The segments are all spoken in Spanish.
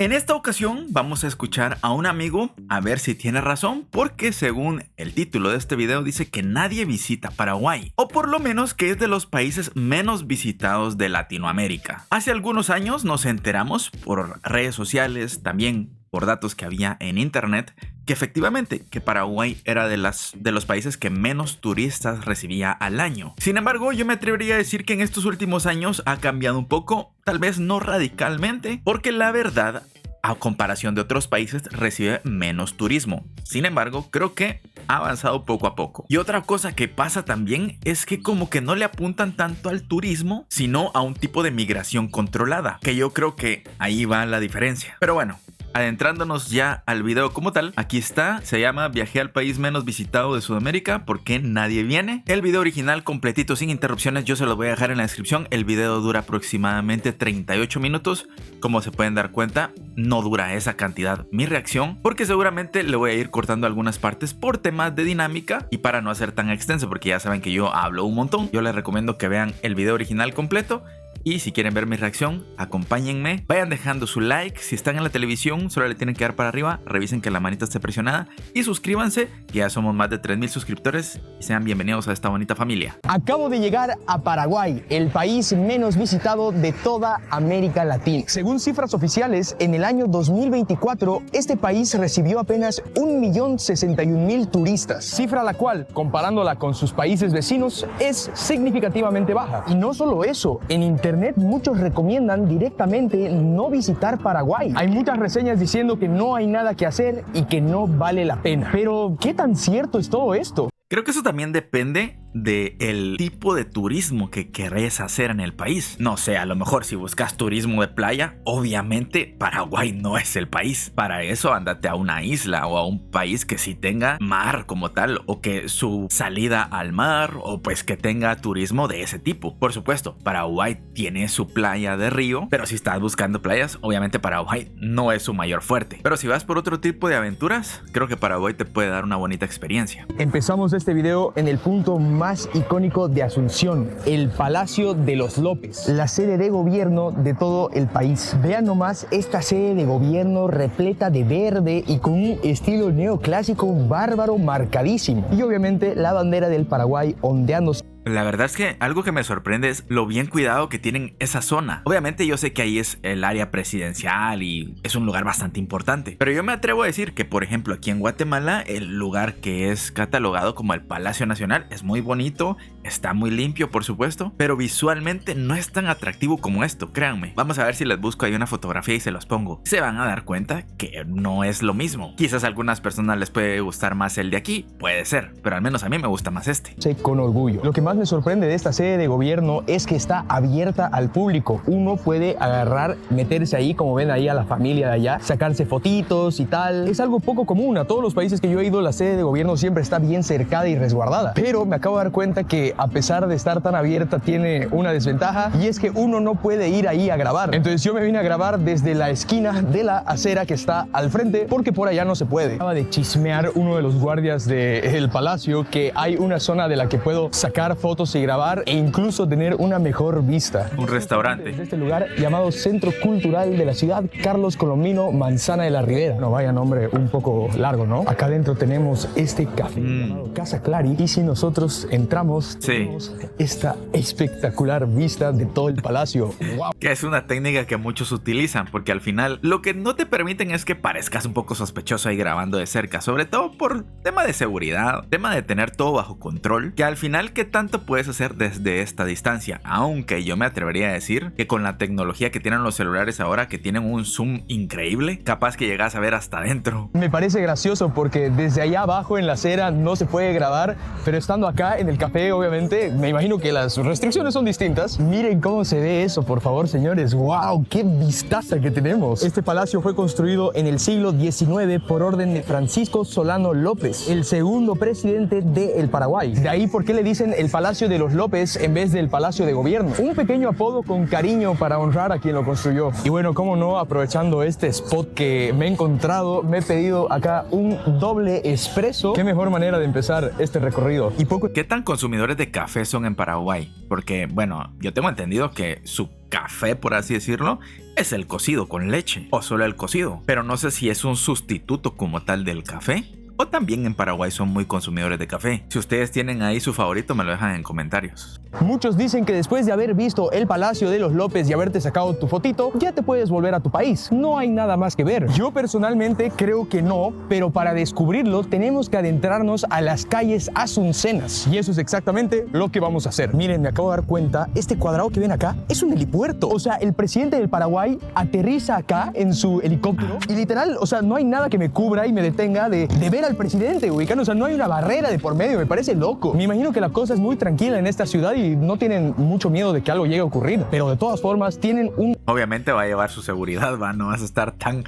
En esta ocasión vamos a escuchar a un amigo a ver si tiene razón, porque según el título de este video dice que nadie visita Paraguay, o por lo menos que es de los países menos visitados de Latinoamérica. Hace algunos años nos enteramos por redes sociales, también por datos que había en internet, que efectivamente que Paraguay era de los países que menos turistas recibía al año. Sin embargo, yo me atrevería a decir que en estos últimos años ha cambiado un poco, tal vez no radicalmente, porque la verdad, a comparación de otros países, recibe menos turismo. Sin embargo, creo que ha avanzado poco a poco. Y otra cosa que pasa también es que como que no le apuntan tanto al turismo, sino a un tipo de migración controlada, que yo creo que ahí va la diferencia. Pero bueno, adentrándonos ya al video como tal, aquí está, se llama Viajé al país menos visitado de Sudamérica, ¿por qué nadie viene? El video original completito sin interrupciones yo se los voy a dejar en la descripción. El video dura aproximadamente 38 minutos, como se pueden dar cuenta no dura esa cantidad mi reacción, porque seguramente le voy a ir cortando algunas partes por temas de dinámica y para no hacer tan extenso, porque ya saben que yo hablo un montón. Yo les recomiendo que vean el video original completo. Y si quieren ver mi reacción, acompáñenme, vayan dejando su like, si están en la televisión solo le tienen que dar para arriba, revisen que la manita esté presionada y suscríbanse, que ya somos más de 3000 suscriptores y sean bienvenidos a esta bonita familia. Acabo de llegar a Paraguay, el país menos visitado de toda América Latina. Según cifras oficiales, en el año 2024, este país recibió apenas 1.061.000 turistas, cifra la cual, comparándola con sus países vecinos, es significativamente baja. Y no solo eso, en internet muchos recomiendan directamente no visitar Paraguay. Hay muchas reseñas diciendo que no hay nada que hacer y que no vale la pena. Pero, ¿qué tan cierto es todo esto? Creo que eso también depende del tipo de turismo que querés hacer en el país. No sé, a lo mejor si buscas turismo de playa, obviamente Paraguay no es el país. Para eso ándate a una isla o a un país que sí tenga mar como tal, o que su salida al mar, o pues que tenga turismo de ese tipo. Por supuesto, Paraguay tiene su playa de río, pero si estás buscando playas, obviamente Paraguay no es su mayor fuerte. Pero si vas por otro tipo de aventuras, creo que Paraguay te puede dar una bonita experiencia. Empezamos este video en el punto más icónico de Asunción, el Palacio de los López, la sede de gobierno de todo el país. Vean nomás esta sede de gobierno repleta de verde y con un estilo neoclásico bárbaro marcadísimo. Y obviamente la bandera del Paraguay ondeándose. La verdad es que algo que me sorprende es lo bien cuidado que tienen esa zona. Obviamente yo sé que ahí es el área presidencial y es un lugar bastante importante, pero yo me atrevo a decir que, por ejemplo, aquí en Guatemala, el lugar que es catalogado como el Palacio Nacional es muy bonito, está muy limpio, por supuesto, pero visualmente no es tan atractivo como esto, créanme. Vamos a ver si les busco ahí una fotografía y se los pongo. Se van a dar cuenta que no es lo mismo. Quizás a algunas personas les puede gustar más el de aquí, puede ser, pero al menos a mí me gusta más este. Con orgullo. Lo que más me sorprende de esta sede de gobierno es que está abierta al público. Uno puede agarrar, meterse ahí, como ven ahí a la familia de allá, sacarse fotitos y tal. Es algo poco común. A todos los países que yo he ido, la sede de gobierno siempre está bien cercada y resguardada. Pero me acabo de dar cuenta que a pesar de estar tan abierta, tiene una desventaja, y es que uno no puede ir ahí a grabar. Entonces yo me vine a grabar desde la esquina de la acera que está al frente, porque por allá no se puede. Acaba de chismear uno de los guardias del palacio que hay una zona de la que puedo sacar fotos y grabar e incluso tener una mejor vista. Un restaurante. Desde este lugar llamado Centro Cultural de la Ciudad Carlos Colombino Manzana de la Ribera. No vaya nombre un poco largo, ¿no? Acá adentro tenemos este café llamado Casa Clary, y si nosotros entramos, tenemos esta espectacular vista de todo el palacio. ¡Wow! Que es una técnica que muchos utilizan, porque al final lo que no te permiten es que parezcas un poco sospechoso ahí grabando de cerca, sobre todo por tema de seguridad, tema de tener todo bajo control, que al final ¿qué tanto puedes hacer desde esta distancia? Aunque yo me atrevería a decir que con la tecnología que tienen los celulares ahora, que tienen un zoom increíble, capaz que llegas a ver hasta adentro. Me parece gracioso porque desde allá abajo en la acera no se puede grabar, pero estando acá en el café, obviamente, me imagino que las restricciones son distintas. Miren cómo se ve eso, por favor, señores. ¡Wow! ¡Qué vistaza que tenemos! Este palacio fue construido en el siglo XIX por orden de Francisco Solano López, el segundo presidente del Paraguay. De ahí, ¿por qué le dicen el Palacio de los López en vez del Palacio de Gobierno? Un pequeño apodo con cariño para honrar a quien lo construyó. Y bueno, cómo no, aprovechando este spot que me he encontrado, me he pedido acá un doble espresso. Qué mejor manera de empezar este recorrido. ¿Qué tan consumidores de café son en Paraguay? Porque, bueno, yo tengo entendido que su café, por así decirlo, es el cocido con leche o solo el cocido, pero no sé si es un sustituto como tal del café. O también en Paraguay son muy consumidores de café. Si ustedes tienen ahí su favorito, me lo dejan en comentarios. Muchos dicen que después de haber visto el Palacio de los López y haberte sacado tu fotito, ya te puedes volver a tu país. No hay nada más que ver. Yo personalmente creo que no, pero para descubrirlo tenemos que adentrarnos a las calles asuncenas. Y eso es exactamente lo que vamos a hacer. Miren, me acabo de dar cuenta, este cuadrado que ven acá es un helipuerto. O sea, el presidente del Paraguay aterriza acá en su helicóptero y literal, o sea, no hay nada que me cubra y me detenga de ver al presidente ubicando. O sea, no hay una barrera de por medio, me parece loco. Me imagino que la cosa es muy tranquila en esta ciudad y no tienen mucho miedo de que algo llegue a ocurrir, pero de todas formas tienen un... Obviamente va a llevar su seguridad, no vas a estar tan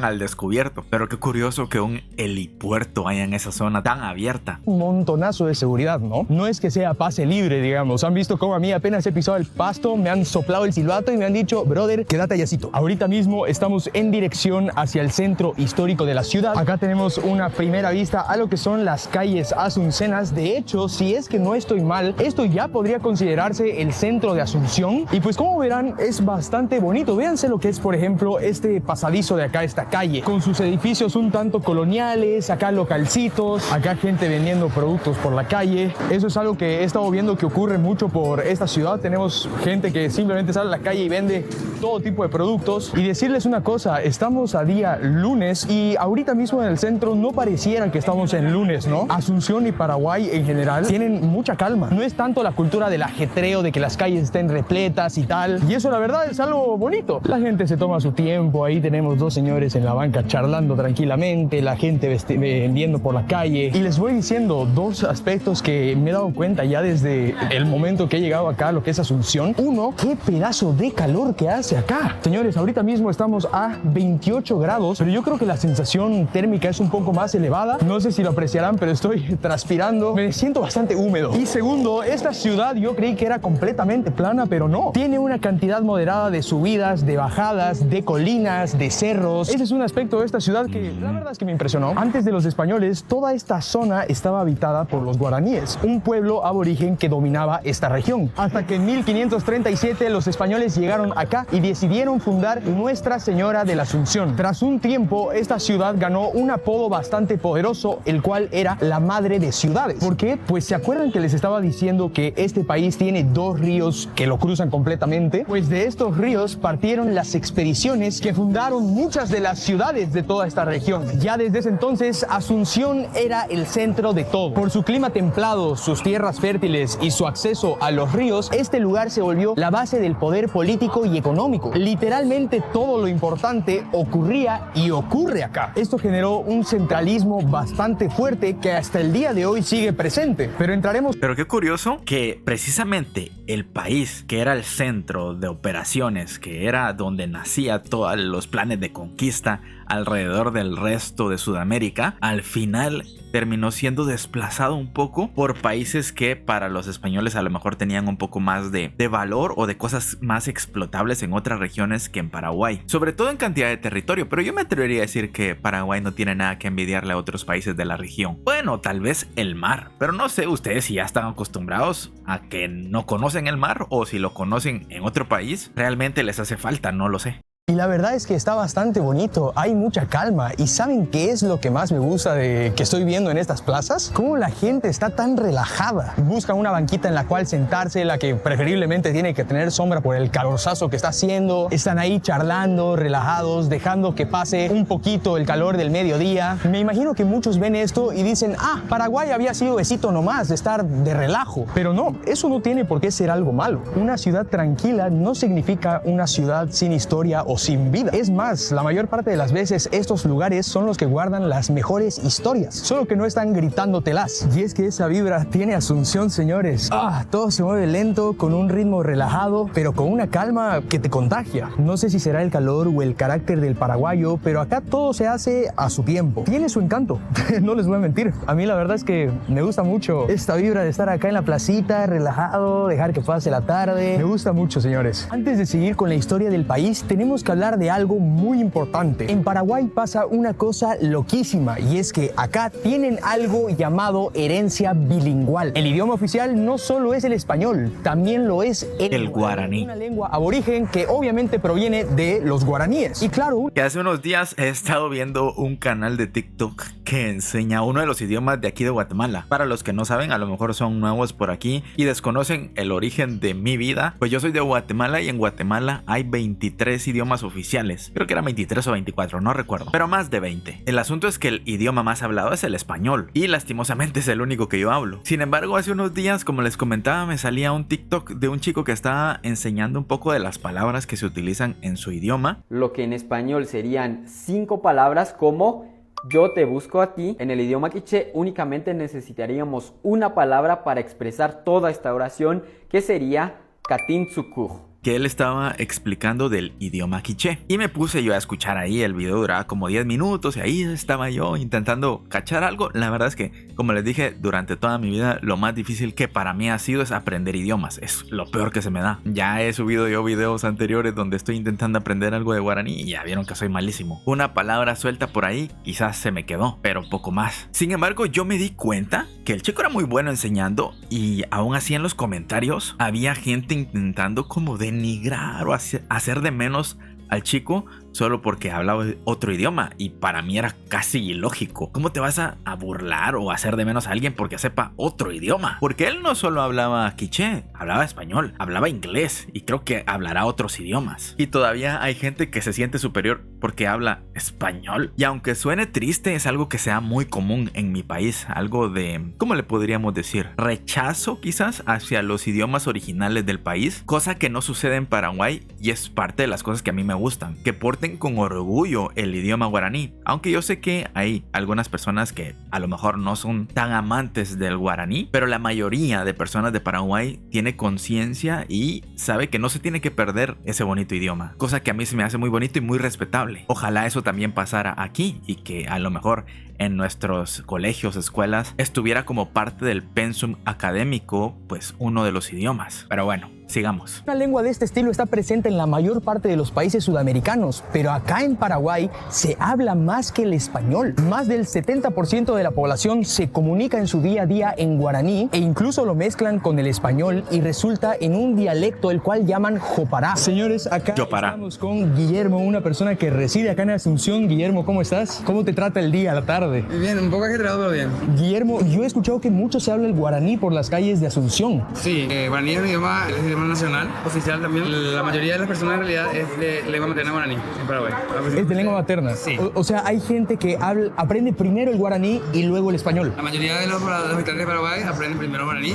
al descubierto, pero qué curioso que un helipuerto haya en esa zona tan abierta. Un montonazo de seguridad, ¿no? No es que sea pase libre, digamos. Han visto cómo a mí apenas he pisado el pasto, me han soplado el silbato y me han dicho, brother, quédate allácito. Ahorita mismo estamos en dirección hacia el centro histórico de la ciudad. Acá tenemos una primera vista a lo que son las calles asuncenas. De hecho, si es que no estoy mal, esto ya podría considerarse el centro de Asunción. Y pues como verán, es bastante bonito. Véanse lo que es, por ejemplo, este pasadizo de acá, esta calle, con sus edificios un tanto coloniales, acá localcitos, acá gente vendiendo productos por la calle. Eso es algo que he estado viendo que ocurre mucho por esta ciudad. Tenemos gente que simplemente sale a la calle y vende todo tipo de productos. Y decirles una cosa, estamos a día lunes y ahorita mismo en el centro no pareciera que estamos en lunes, ¿no? Asunción y Paraguay en general tienen mucha calma. No es tanto la cultura del ajetreo, de que las calles estén repletas y tal. Y eso la verdad es algo bonito. La gente se toma su tiempo. Ahí tenemos dos señores en la banca charlando tranquilamente, la gente vendiendo por la calle. Y les voy diciendo dos aspectos que me he dado cuenta ya desde el momento que he llegado acá a lo que es Asunción. Uno, qué pedazo de calor que hace acá. Señores, ahorita mismo estamos a 28 grados, pero yo creo que la sensación térmica es un poco más elevada. No sé si lo apreciarán, pero estoy transpirando. Me siento bastante húmedo. Y segundo, esta ciudad yo creí que era completamente plana, pero no. Tiene una cantidad moderada de subidas, de bajadas, de colinas, de cerros. Ese es un aspecto de esta ciudad que la verdad es que me impresionó. Antes de los españoles, toda esta zona estaba habitada por los guaraníes, un pueblo aborigen que dominaba esta región. Hasta que en 1537 los españoles llegaron acá y decidieron fundar Nuestra Señora de la Asunción. Tras un tiempo, esta ciudad ganó un apodo bastante poderoso, el cual era la madre de ciudades. ¿Por qué? Pues se acuerdan que les estaba diciendo que este país tiene dos ríos que lo cruzan completamente. Pues de estos ríos partieron las expediciones que fundaron muchas de las ciudades de toda esta región. Ya desde ese entonces, Asunción era el centro de todo. Por su clima templado, sus tierras fértiles y su acceso a los ríos, este lugar se volvió la base del poder político y económico. Literalmente todo lo importante ocurría y ocurre acá. Esto generó un centralismo bastante fuerte que hasta el día de hoy sigue presente. Pero entraremos... Pero qué curioso que precisamente el país que era el centro de operaciones, que era donde nacía todos los planes de conquista alrededor del resto de Sudamérica, al final terminó siendo desplazado un poco por países que para los españoles a lo mejor tenían un poco más de valor o de cosas más explotables en otras regiones que en Paraguay, sobre todo en cantidad de territorio. Pero yo me atrevería a decir que Paraguay no tiene nada que envidiarle a otros países de la región. Bueno, tal vez el mar, pero no sé ustedes si ya están acostumbrados a que no conocen el mar o si lo conocen en otro país, realmente les hace falta, no lo sé. Y la verdad es que está bastante bonito, hay mucha calma. ¿Y saben qué es lo que más me gusta de que estoy viendo en estas plazas? Cómo la gente está tan relajada. Buscan una banquita en la cual sentarse, la que preferiblemente tiene que tener sombra por el calorzazo que está haciendo. Están ahí charlando, relajados, dejando que pase un poquito el calor del mediodía. Me imagino que muchos ven esto y dicen, ah, Paraguay había sido besito nomás de estar de relajo. Pero no, eso no tiene por qué ser algo malo. Una ciudad tranquila no significa una ciudad sin historia o sin vida. Es más, la mayor parte de las veces estos lugares son los que guardan las mejores historias, solo que no están gritándotelas. Y es que esa vibra tiene Asunción, señores. Todo se mueve lento, con un ritmo relajado, pero con una calma que te contagia. No sé si será el calor o el carácter del paraguayo, pero acá todo se hace a su tiempo. Tiene su encanto, no les voy a mentir. A mí la verdad es que me gusta mucho esta vibra de estar acá en la placita, relajado, dejar que pase la tarde. Me gusta mucho, señores. Antes de seguir con la historia del país, tenemos tenemos que hablar de algo muy importante. En Paraguay pasa una cosa loquísima y es que acá tienen algo llamado herencia bilingüal. El idioma oficial no solo es el español, también lo es el guaraní. Una lengua aborigen que obviamente proviene de los guaraníes. Y claro, que hace unos días he estado viendo un canal de TikTok que enseña uno de los idiomas de aquí de Guatemala. Para los que no saben, a lo mejor son nuevos por aquí y desconocen el origen de mi vida, pues yo soy de Guatemala y en Guatemala hay 23 idiomas oficiales. Creo que eran 23 o 24, no recuerdo, pero más de 20. El asunto es que el idioma más hablado es el español y lastimosamente es el único que yo hablo. Sin embargo, hace unos días, como les comentaba, me salía un TikTok de un chico que estaba enseñando un poco de las palabras que se utilizan en su idioma. Lo que en español serían 5 palabras como yo te busco a ti. En el idioma quiché únicamente necesitaríamos una palabra para expresar toda esta oración, que sería Katintsukur, que él estaba explicando del idioma quiché. Y me puse yo a escuchar ahí, el video duraba como 10 minutos y ahí estaba yo intentando cachar algo. La verdad es que, como les dije, durante toda mi vida lo más difícil que para mí ha sido es aprender idiomas. Es lo peor que se me da. Ya he subido yo videos anteriores donde estoy intentando aprender algo de guaraní y ya vieron que soy malísimo. Una palabra suelta por ahí quizás se me quedó, pero poco más. Sin embargo, yo me di cuenta que el chico era muy bueno enseñando y aún así en los comentarios había gente intentando como denigrar o hacer de menos al chico solo porque hablaba otro idioma, y para mí era casi ilógico. ¿Cómo te vas a burlar o hacer de menos a alguien porque sepa otro idioma? Porque él no solo hablaba quiché, hablaba español, hablaba inglés y creo que hablará otros idiomas. Y todavía hay gente que se siente superior porque habla español. Y aunque suene triste, es algo que sea muy común en mi país, algo de, ¿cómo le podríamos decir? Rechazo quizás hacia los idiomas originales del país, cosa que no sucede en Paraguay y es parte de las cosas que a mí me gustan, que porten con orgullo el idioma guaraní. Aunque yo sé que hay algunas personas que a lo mejor no son tan amantes del guaraní, pero la mayoría de personas de Paraguay tiene conciencia y sabe que no se tiene que perder ese bonito idioma, cosa que a mí se me hace muy bonito y muy respetable. Ojalá eso también pasara aquí y que a lo mejor en nuestros colegios, escuelas, estuviera como parte del pensum académico, pues uno de los idiomas. Pero bueno, sigamos. Una lengua de este estilo está presente en la mayor parte de los países sudamericanos, pero acá en Paraguay se habla más que el español. Más del 70% de la población se comunica en su día a día en guaraní e incluso lo mezclan con el español y resulta en un dialecto el cual llaman jopará. Señores, acá estamos con Guillermo, una persona que reside acá en Asunción. Guillermo, ¿cómo estás? ¿Cómo te trata el día, la tarde? Bien, un poco ajetreado, pero bien. Guillermo, yo he escuchado que mucho se habla el guaraní por las calles de Asunción. Sí, guaraní es un idioma nacional, oficial también. La mayoría de las personas en realidad es de lengua materna guaraní en Paraguay. ¿Es de lengua materna? Sí. O sea, hay gente que aprende primero el guaraní y luego el español. La mayoría de los habitantes de Paraguay aprenden primero guaraní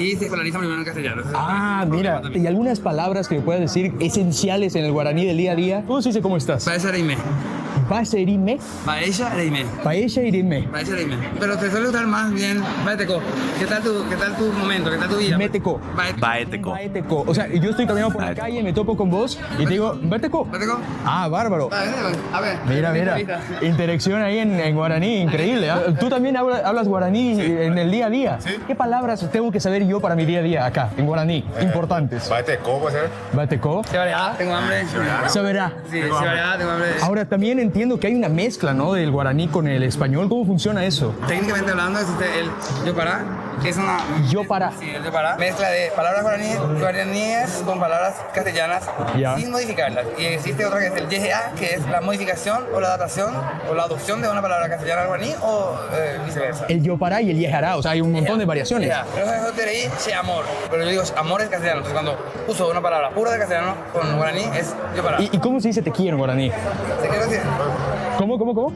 y se escolarizan primero en castellano. Ah, mira, y algunas palabras que me puedas decir esenciales en el guaraní del día a día. ¿Cómo se dice cómo estás? Paella reime. Baserime. Paella reime. Paella irime. Paella reime. Pero te suele gustar más bien Baeteco. ¿Qué tal tu momento? ¿Qué tal tu vida? Meteco. Baeteco. Baeteco. O sea, yo estoy caminando por la calle, me topo con vos y te digo, Baeteco. ¿Baeteco? Ah, bárbaro. A ver. Mira. Interacción ahí en guaraní, increíble. ¿Eh? Tú también hablas guaraní en el día a día. Sí. ¿Qué palabras tengo que saber yo para mi día a día acá, en guaraní? Importantes. Baeteco, puede ser. Baeteco. Se verá, tengo hambre. Se verá. Sí, se verá, tengo hambre. Ahora, también entiendo que hay una mezcla, ¿no? Del guaraní con el español. ¿Cómo funciona eso? Técnicamente hablando, existe el yopará, que es una... Yopará. Sí, el yopará. Mezcla de palabras guaraníes con palabras castellanas Ya. sin modificarlas. Y existe otra que es el YGA, que es la modificación o la adaptación o la adopción de una palabra castellana al guaraní o viceversa. El yopará y el yejará. O sea, hay un montón de variaciones. Ya. Pero eso te leí, che amor. Pero yo digo, amor es castellano. Entonces cuando uso una palabra pura de castellano con guaraní es yopará. ¿Y cómo se dice te quiero en guaraní? ¿Se quiere decir? ¿Cómo?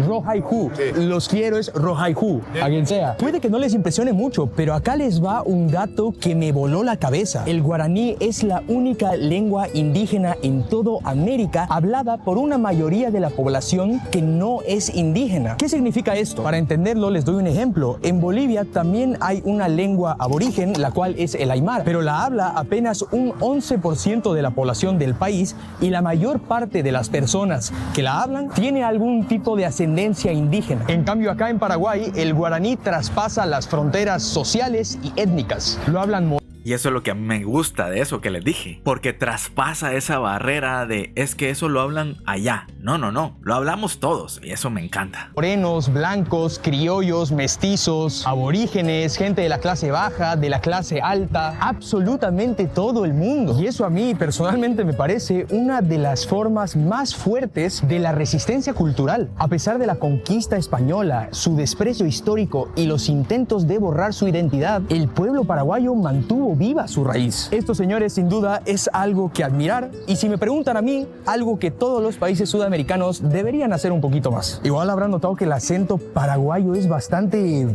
Rojaihu. Sí. Los quiero es Rojaihu, a quien sea. Puede que no les impresione mucho, pero acá les va un dato que me voló la cabeza. El guaraní es la única lengua indígena en todo América hablada por una mayoría de la población que no es indígena. ¿Qué significa esto? Para entenderlo les doy un ejemplo. En Bolivia también hay una lengua aborigen, la cual es el aymara, pero la habla apenas un 11% de la población del país y la mayor parte de las personas que la hablan tiene algún tipo de ascendencia indígena. En cambio, acá en Paraguay, el guaraní traspasa las fronteras sociales y étnicas. Lo hablan Y eso es lo que a mí me gusta de eso que les dije, porque traspasa esa barrera de es que eso lo hablan allá. No, lo hablamos todos y eso me encanta. Morenos, blancos, criollos, mestizos, aborígenes, gente de la clase baja, de la clase alta, absolutamente todo el mundo. Y eso a mí personalmente me parece una de las formas más fuertes de la resistencia cultural. A pesar de la conquista española, su desprecio histórico y los intentos de borrar su identidad, el pueblo paraguayo mantuvo viva su raíz. Esto, señores, sin duda es algo que admirar y, si me preguntan a mí, algo que todos los países sudamericanos deberían hacer un poquito más. Igual habrán notado que el acento paraguayo es bastante,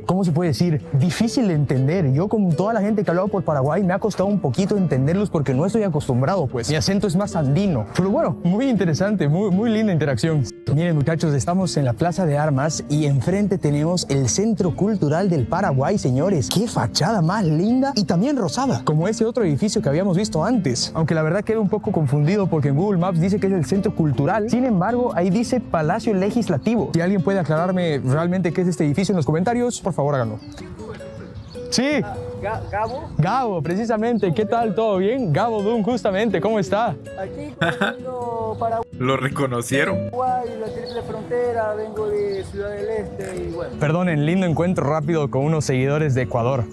¿cómo se puede decir? Difícil de entender. Yo, con toda la gente que ha hablado por Paraguay, me ha costado un poquito entenderlos porque no estoy acostumbrado, pues. Mi acento es más andino. Pero bueno, muy interesante, muy linda interacción. Miren, muchachos, estamos en la Plaza de Armas y enfrente tenemos el Centro Cultural del Paraguay, señores. ¡Qué fachada más linda! Y también rosada, como ese otro edificio que habíamos visto antes. Aunque la verdad quedé un poco confundido porque en Google Maps dice que es el Centro Cultural. Sin embargo, ahí dice Palacio Legislativo. Si alguien puede aclararme realmente qué es este edificio en los comentarios, por favor háganlo. Sí. Gabo, precisamente. ¿Qué tal? ¿Todo bien? Gabo Doom, justamente. ¿Cómo está? Aquí vengo para Lo reconocieron. Uruguay, la triple frontera, vengo de Ciudad del Este y bueno. Perdonen, lindo encuentro rápido con unos seguidores de Ecuador.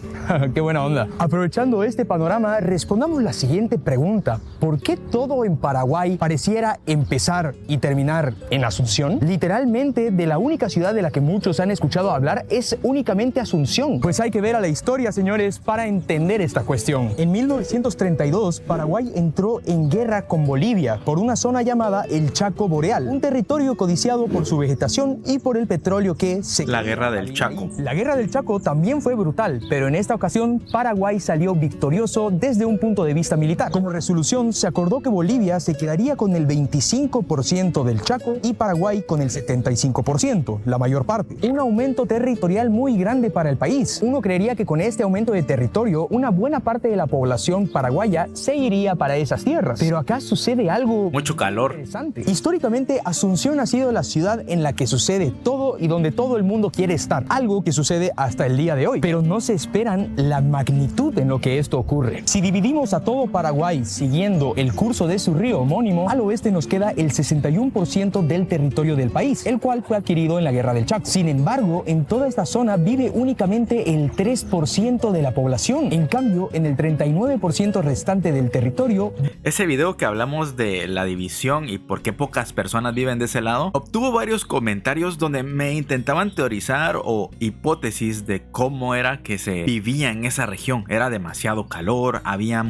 Qué buena onda. Aprovechando este panorama, respondamos la siguiente pregunta. ¿Por qué todo en Paraguay pareciera empezar y terminar en Asunción? Literalmente, de la única ciudad de la que muchos han escuchado hablar es únicamente Asunción. Pues hay que ver a la historia, señores, para entender esta cuestión. En 1932, Paraguay entró en guerra con Bolivia por una zona llamada el Chaco Boreal, un territorio codiciado por su vegetación y por el petróleo que se... La guerra del Chaco. La guerra del Chaco también fue brutal, pero en esta ocasión Paraguay salió victorioso desde un punto de vista militar. Como resolución, se acordó que Bolivia se quedaría con el 25% del Chaco y Paraguay con el 75%, la mayor parte. Un aumento territorial muy grande para el país. Uno creería que con este aumento de territorio, una buena parte de la población paraguaya se iría para esas tierras. Pero acá sucede algo... Mucho calor. Interesante. Históricamente, Asunción ha sido la ciudad en la que sucede todo y donde todo el mundo quiere estar. Algo que sucede hasta el día de hoy. Pero no se esperan la magnitud en lo que esto ocurre. Si dividimos a todo Paraguay siguiendo el curso de su río homónimo, al oeste nos queda el 61% del territorio del país, el cual fue adquirido en la Guerra del Chaco. Sin embargo, en toda esta zona vive únicamente el 3% de la población. En cambio, en el 39% restante del territorio... Ese video que hablamos de la división y por qué pocas personas viven de ese lado, obtuvo varios comentarios donde me intentaban teorizar o hipótesis de cómo era que se vivía en esa región. Era demasiado calor, había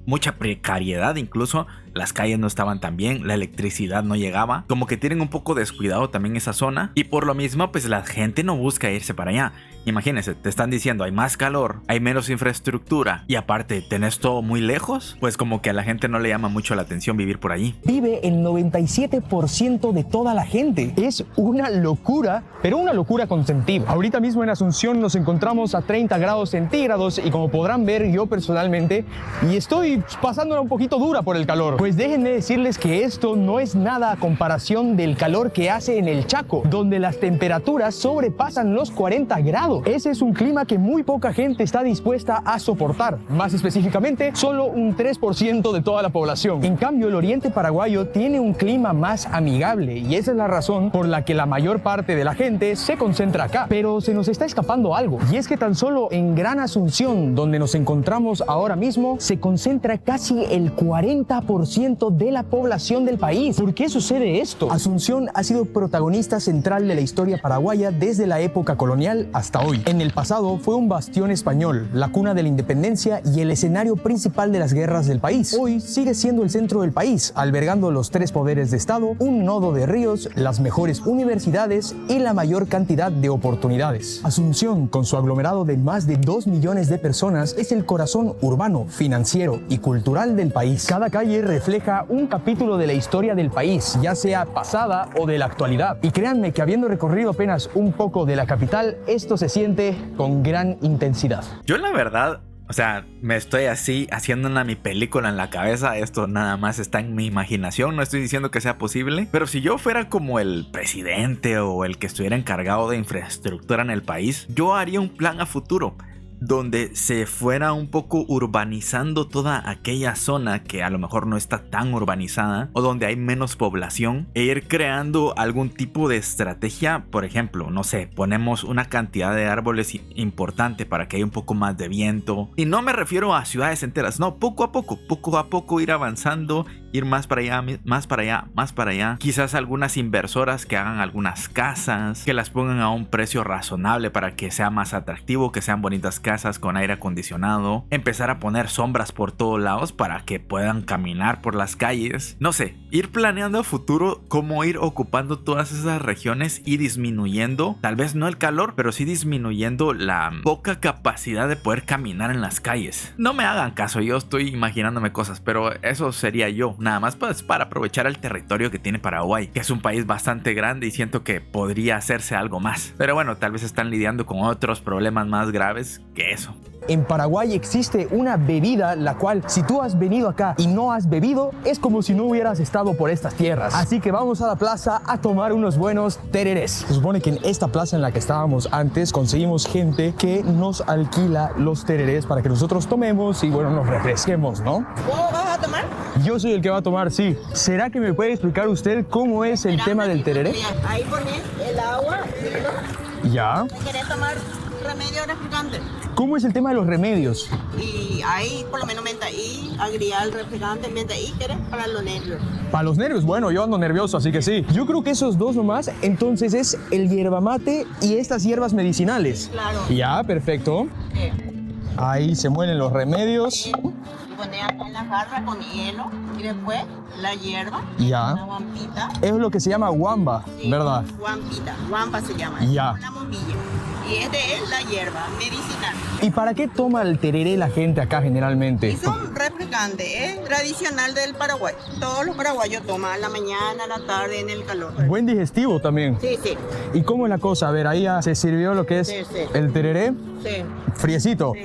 mucha precariedad, incluso las calles no estaban tan bien, la electricidad no llegaba, como que tienen un poco descuidado también esa zona y por lo mismo pues la gente no busca irse para allá. Imagínense, te están diciendo hay más calor, hay menos infraestructura y aparte tenés todo muy lejos, pues como que a la gente no le llama mucho la atención vivir por allí. Vive el 97% de toda la gente. Es una locura, pero una locura con sentido. Ahorita mismo en Asunción nos encontramos a 30 grados centígrados y como podrán ver yo personalmente y estoy pasándola un poquito dura por el calor. Pues déjenme decirles que esto no es nada a comparación del calor que hace en el Chaco, donde las temperaturas sobrepasan los 40 grados. Ese es un clima que muy poca gente está dispuesta a soportar. Más específicamente, solo un 3% de toda la población. En cambio, el oriente paraguayo tiene un clima más amigable y esa es la razón por la que la mayor parte de la gente se concentra acá. Pero se nos está escapando algo, y es que tan solo en Gran Asunción, donde nos encontramos ahora mismo, se concentra casi el 40% de la población del país. ¿Por qué sucede esto? Asunción ha sido protagonista central de la historia paraguaya desde la época colonial hasta hoy. En el pasado fue un bastión español, la cuna de la independencia y el escenario principal de las guerras del país. Hoy sigue siendo el centro del país, albergando los 3 poderes de Estado, un nodo de ríos, las mejores universidades y la mayor cantidad de oportunidades. Asunción, con su aglomerado de más de 2 millones de personas, es el corazón urbano, financiero y cultural del país. Cada calle refleja un capítulo de la historia del país, ya sea pasada o de la actualidad. Y créanme que habiendo recorrido apenas un poco de la capital, esto se siente con gran intensidad. Yo la verdad, o sea, me estoy así haciendo mi película en la cabeza. Esto nada más está en mi imaginación, no estoy diciendo que sea posible. Pero si yo fuera como el presidente o el que estuviera encargado de infraestructura en el país, yo haría un plan a futuro. donde se fuera un poco urbanizando toda aquella zona que a lo mejor no está tan urbanizada o donde hay menos población, e ir creando algún tipo de estrategia. Por ejemplo, no sé, ponemos una cantidad de árboles importante para que haya un poco más de viento, y no me refiero a ciudades enteras, no, poco a poco ir avanzando, ir más para allá, más para allá, más para allá. Quizás algunas inversoras que hagan algunas casas, que las pongan a un precio razonable para que sea más atractivo, que sean bonitas casas con aire acondicionado, empezar a poner sombras por todos lados para que puedan caminar por las calles. No sé, ir planeando a futuro cómo ir ocupando todas esas regiones y disminuyendo, tal vez no el calor, pero sí disminuyendo la poca capacidad de poder caminar en las calles. No me hagan caso, yo estoy imaginándome cosas, pero eso sería yo, nada más pues para aprovechar el territorio que tiene Paraguay, que es un país bastante grande y siento que podría hacerse algo más. Pero bueno, tal vez están lidiando con otros problemas más graves que eso. En Paraguay existe una bebida la cual, si tú has venido acá y no has bebido, es como si no hubieras estado por estas tierras. Así que vamos a la plaza a tomar unos buenos tererés. Se supone que en esta plaza en la que estábamos antes conseguimos gente que nos alquila los tererés para que nosotros tomemos y bueno, nos refresquemos, ¿no? ¿Vos vas a tomar? Yo soy el que va a tomar, sí. ¿Será que me puede explicar usted cómo es el tema del tereré? Ahí pones el agua. Ya. ¿Querés tomar remedio refrescante? ¿Cómo es el tema de los remedios? Y ahí por lo menos menta y agrial refrescante, menta y ¿querés? Para los nervios. Para los nervios, bueno, yo ando nervioso, así que sí. Yo creo que esos dos nomás, entonces es el yerba mate y estas hierbas medicinales. Claro. Ya, perfecto. Ahí se muelen los remedios. Y pones acá en la jarra con hielo y después la hierba. Ya. La guampita. Es lo que se llama guamba, Sí, ¿verdad? Guampita, guampa se llama. Ya. Una bombilla. Y este es la hierba medicinal. ¿Y para qué toma el tereré la gente acá generalmente? Es un refrescante, es tradicional del Paraguay. Todos los paraguayos toman a la mañana, a la tarde, en el calor. Buen digestivo también. Sí, sí, ¿Y cómo es la cosa? A ver, ahí ya se sirvió lo que es Sí, sí. el tereré. sí, Friecito. sí.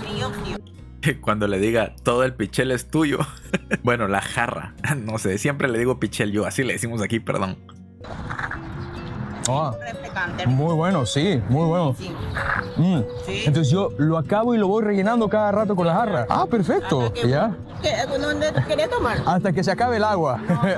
Frío, frío. Cuando le diga todo el pichel es tuyo. Bueno, la jarra. No sé, siempre le digo pichel yo, así le decimos aquí, perdón. Ah, Refrescante. muy bueno, sí, muy bueno. Sí. Sí. Entonces yo lo acabo y lo voy rellenando cada rato con la jarra. Ah, perfecto. Hasta que- Ya. ¿Dónde querés tomar? Hasta que se acabe el agua. No sé.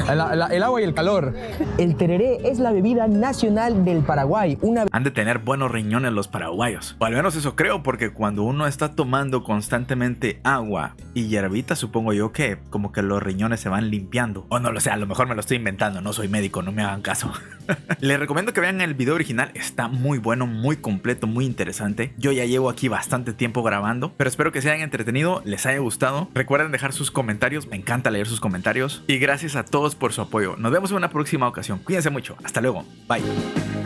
Sí. El agua y el calor. El tereré es la bebida nacional del Paraguay. Una Han de tener buenos riñones los paraguayos. O al menos eso creo, porque cuando uno está tomando constantemente agua y hierbita, supongo yo que como que los riñones se van limpiando. O no lo sé, a lo mejor me lo estoy inventando, no soy médico, no me hagan caso. Les recomiendo que vean el video original, está muy bueno, muy completo, muy interesante. Yo ya llevo aquí bastante tiempo grabando, pero espero que se hayan entretenido, les haya gustado. Recuerden dejar sus comentarios, me encanta leer sus comentarios. Y gracias a todos por su apoyo. Nos vemos en una próxima ocasión. Cuídense mucho, hasta luego, bye.